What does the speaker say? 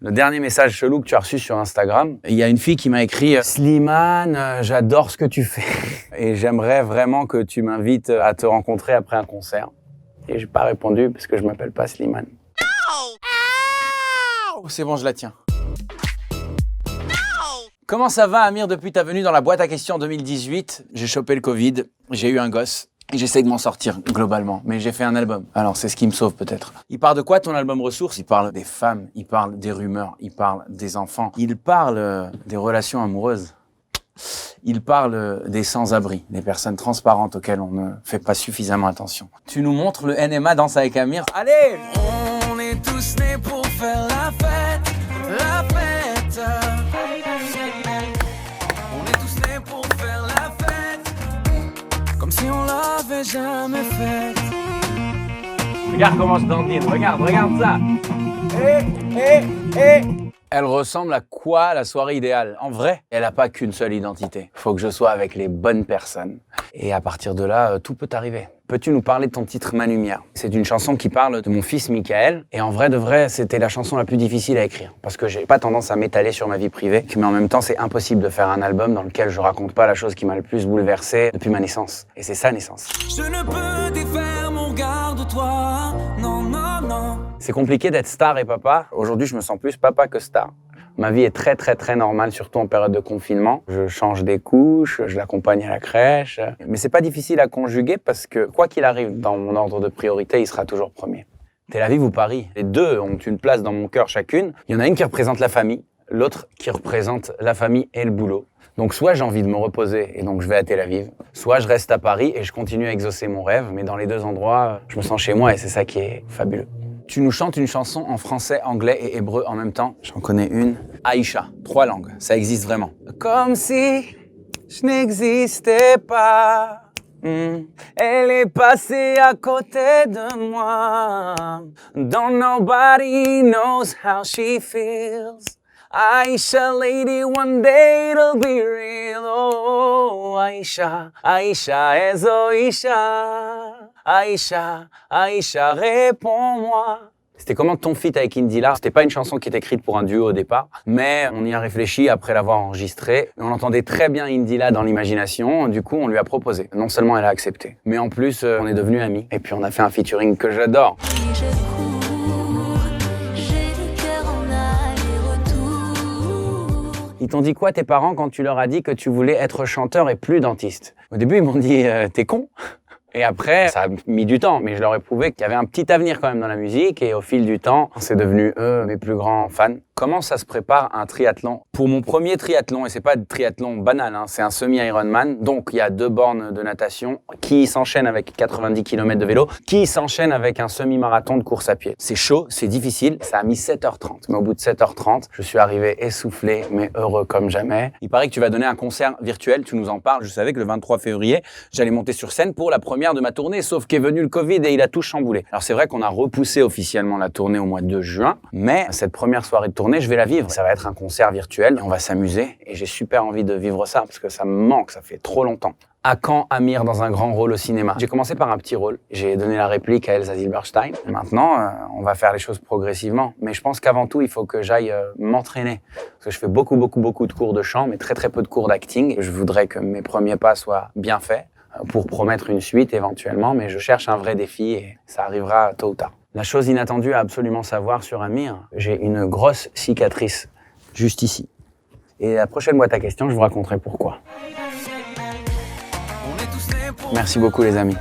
Le dernier message chelou que tu as reçu sur Instagram, il y a une fille qui m'a écrit « Slimane, j'adore ce que tu fais et j'aimerais vraiment que tu m'invites à te rencontrer après un concert. » Et j'ai pas répondu parce que je m'appelle pas Slimane. C'est bon, je la tiens. Comment ça va, Amir, depuis ta venue dans la boîte à questions 2018? J'ai chopé le Covid, j'ai eu un gosse. J'essaie de m'en sortir, globalement, mais j'ai fait un album. Alors, c'est ce qui me sauve, peut-être. Il parle de quoi, ton album Ressources? Il parle des femmes, il parle des rumeurs, il parle des enfants, il parle des relations amoureuses. Il parle des sans-abri, des personnes transparentes auxquelles on ne fait pas suffisamment attention. Tu nous montres le NMA Danse avec Amir? Allez! On est tous nés pour faire la fête, la fête. On est tous nés pour faire la fête, comme si on l'avait jamais faite. Regarde comment je dandine, regarde ça! Elle ressemble à quoi, la soirée idéale? En vrai, elle n'a pas qu'une seule identité. Faut que je sois avec les bonnes personnes. Et à partir de là, tout peut arriver. Peux-tu nous parler de ton titre Ma Lumière? C'est une chanson qui parle de mon fils Michael. Et en vrai de vrai, c'était la chanson la plus difficile à écrire. Parce que j'ai pas tendance à m'étaler sur ma vie privée. Mais en même temps, c'est impossible de faire un album dans lequel je raconte pas la chose qui m'a le plus bouleversé depuis ma naissance. Et c'est sa naissance. Je ne peux défaire mon regard de toi, non, non, non. C'est compliqué d'être star et papa. Aujourd'hui, je me sens plus papa que star. Ma vie est très normale, surtout en période de confinement. Je change des couches, je l'accompagne à la crèche. Mais c'est pas difficile à conjuguer parce que, quoi qu'il arrive dans mon ordre de priorité, il sera toujours premier. Tel Aviv ou Paris, les deux ont une place dans mon cœur chacune. Il y en a une qui représente la famille, l'autre qui représente la famille et le boulot. Donc soit j'ai envie de me reposer et donc je vais à Tel Aviv, soit je reste à Paris et je continue à exaucer mon rêve. Mais dans les deux endroits, je me sens chez moi et c'est ça qui est fabuleux. Tu nous chantes une chanson en français, anglais et hébreu en même temps. J'en connais une. Aïcha, 3 langues, ça existe vraiment. Comme si je n'existais pas. Elle est passée à côté de moi. Don't nobody knows how she feels. Aisha, lady, one day it'll be real. Oh, Aisha, Aisha, Ezoisha. Aisha, Aisha, réponds-moi. C'était comment ton feat avec Indila? C'était pas une chanson qui était écrite pour un duo au départ, mais on y a réfléchi après l'avoir enregistrée. On entendait très bien Indila dans l'imagination, du coup on lui a proposé. Non seulement elle a accepté, mais en plus on est devenus amis. Et puis on a fait un featuring que j'adore. Ils t'ont dit quoi tes parents quand tu leur as dit que tu voulais être chanteur et plus dentiste? Au début ils m'ont dit t'es con? Et après, ça a mis du temps, mais je leur ai prouvé qu'il y avait un petit avenir quand même dans la musique. Et au fil du temps, c'est devenu eux mes plus grands fans. Comment ça se prépare un triathlon? Pour mon premier triathlon, et c'est pas de triathlon banal, c'est un semi-Ironman. Donc il y a 2 bornes de natation qui s'enchaînent avec 90 km de vélo, qui s'enchaînent avec un semi-marathon de course à pied. C'est chaud, c'est difficile, ça a mis 7h30. Mais au bout de 7h30, je suis arrivé essoufflé, mais heureux comme jamais. Il paraît que tu vas donner un concert virtuel, tu nous en parles. Je savais que le 23 février, j'allais monter sur scène pour la première de ma tournée, sauf qu'est venu le Covid et il a tout chamboulé. Alors c'est vrai qu'on a repoussé officiellement la tournée au mois de juin, mais cette première soirée de tournée, je vais la vivre. Ça va être un concert virtuel, on va s'amuser et j'ai super envie de vivre ça parce que ça me manque, ça fait trop longtemps. À quand Amir dans un grand rôle au cinéma? J'ai commencé par un petit rôle, j'ai donné la réplique à Elsa Zilberstein. Maintenant, on va faire les choses progressivement, mais je pense qu'avant tout, il faut que j'aille m'entraîner. Parce que je fais beaucoup de cours de chant, mais très peu de cours d'acting. Je voudrais que mes premiers pas soient bien faits pour promettre une suite éventuellement, mais je cherche un vrai défi et ça arrivera tôt ou tard. La chose inattendue à absolument savoir sur Amir, j'ai une grosse cicatrice juste ici. Et la prochaine boîte à questions, je vous raconterai pourquoi. Merci beaucoup les amis.